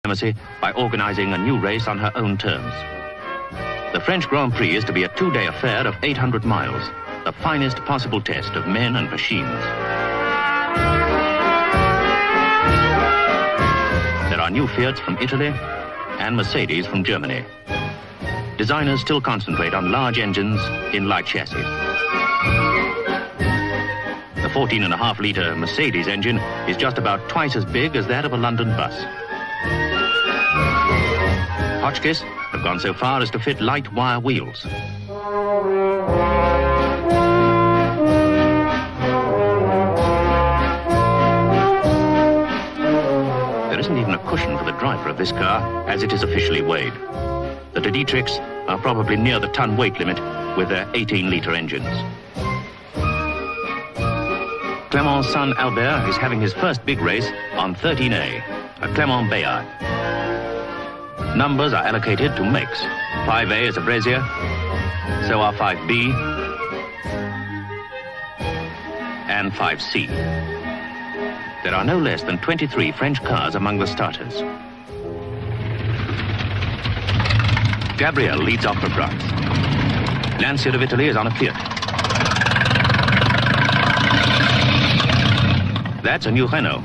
by organizing a new race on her own terms. The French Grand Prix is to be a two-day affair of 800 miles, the finest possible test of men and machines. There are new Fiats from Italy and Mercedes from Germany. Designers still concentrate on large engines in light chassis. The 14.5-litre Mercedes engine is just about twice as big as that of a London bus. Hotchkiss have gone so far as to fit light wire wheels. There isn't even a cushion for the driver of this car, as it is officially weighed. The de Dietrichs are probably near the ton weight limit with their 18-litre engines. Clément's son Albert is having his first big race on 13A, a Clément Bayard. Numbers are allocated to makes. 5A is a Brazier, so are 5B and 5C. There are no less than 23 French cars among the starters. Gabriel leads off for France. Lancia of Italy is on a Fiat. That's a new Renault.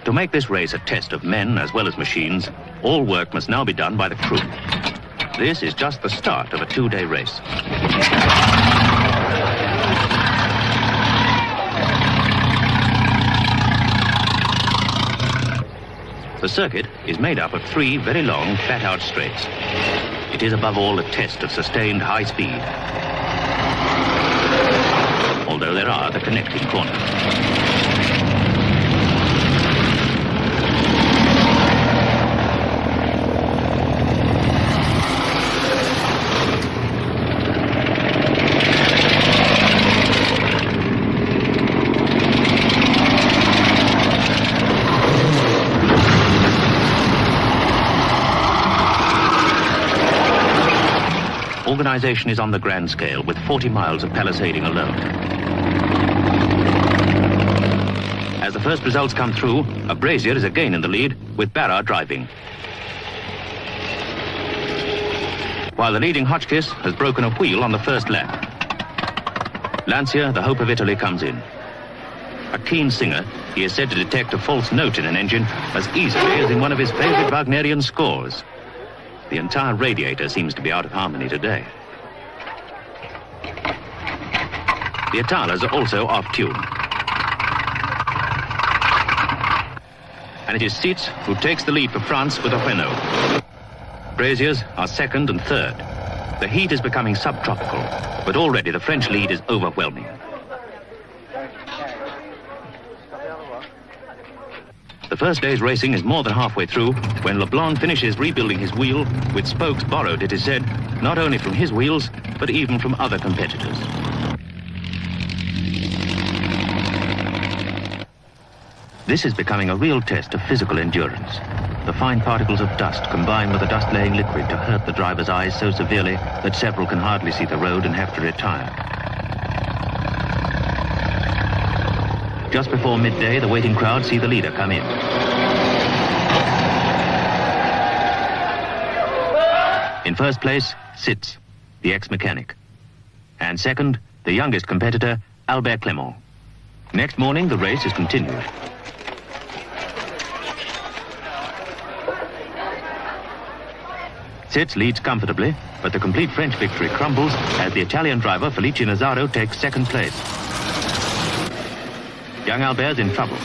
To make this race a test of men as well as machines, all work must now be done by the crew. This is just the start of a two-day race. The circuit is made up of 3 very long, flat-out straights. It is above all a test of sustained high speed, although there are the connecting corners. Organization is on the grand scale, with 40 miles of palisading alone. As the first results come through, a Brazier is again in the lead, with Barra driving. While the leading Hotchkiss has broken a wheel on the first lap. Lancia, the hope of Italy, comes in. A keen singer, he is said to detect a false note in an engine as easily as in one of his favorite Wagnerian scores. The entire radiator seems to be out of harmony today. The Italas are also off tune. And it is Sitz who takes the lead for France with a Renault. Braziers are second and third. The heat is becoming subtropical, but already the French lead is overwhelming. The first day's racing is more than halfway through when Leblanc finishes rebuilding his wheel with spokes borrowed, it is said, not only from his wheels, but even from other competitors. This is becoming a real test of physical endurance. The fine particles of dust combine with a dust-laying liquid to hurt the driver's eyes so severely that several can hardly see the road and have to retire. Just before midday, the waiting crowd see the leader come in. In first place, Sitz, the ex-mechanic. And second, the youngest competitor, Albert Clément. Next morning, the race is continued. Sitz leads comfortably, but the complete French victory crumbles as the Italian driver, Felice Nazzaro, takes second place. Young Albert's in trouble.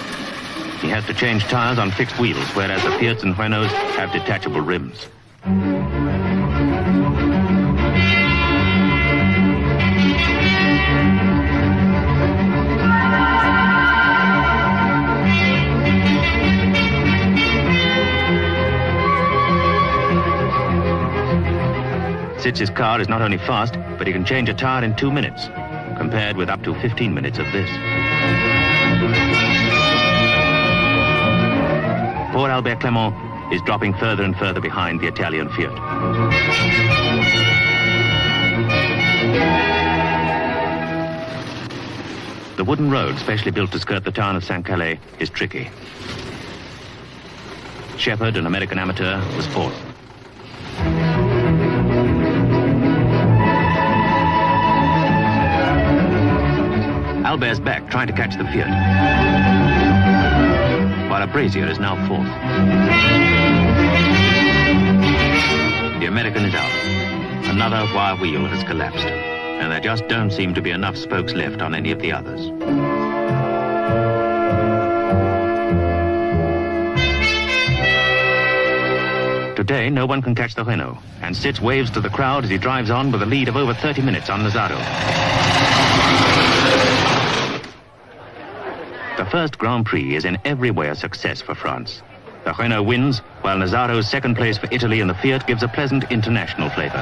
He has to change tires on fixed wheels, whereas the Fiats and Renaults have detachable rims. Sitz's car is not only fast, but he can change a tire in 2 minutes, compared with up to 15 minutes of this. Poor Albert Clement is dropping further and further behind the Italian Fiat. The wooden road specially built to skirt the town of St. Calais is tricky. Shepard, an American amateur, was fourth. Albert's back, trying to catch the Fiat, while a Brazier is now fourth. The American is out. Another wire wheel has collapsed, and there just don't seem to be enough spokes left on any of the others. Today, no one can catch the Renault, and Sitz waves to the crowd as he drives on with a lead of over 30 minutes on Nazaro. The first Grand Prix is in every way a success for France. The Renault wins, while Nazaro's second place for Italy in the Fiat gives a pleasant international flavor.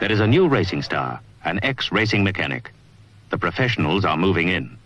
There is a new racing star, an ex-racing mechanic. The professionals are moving in.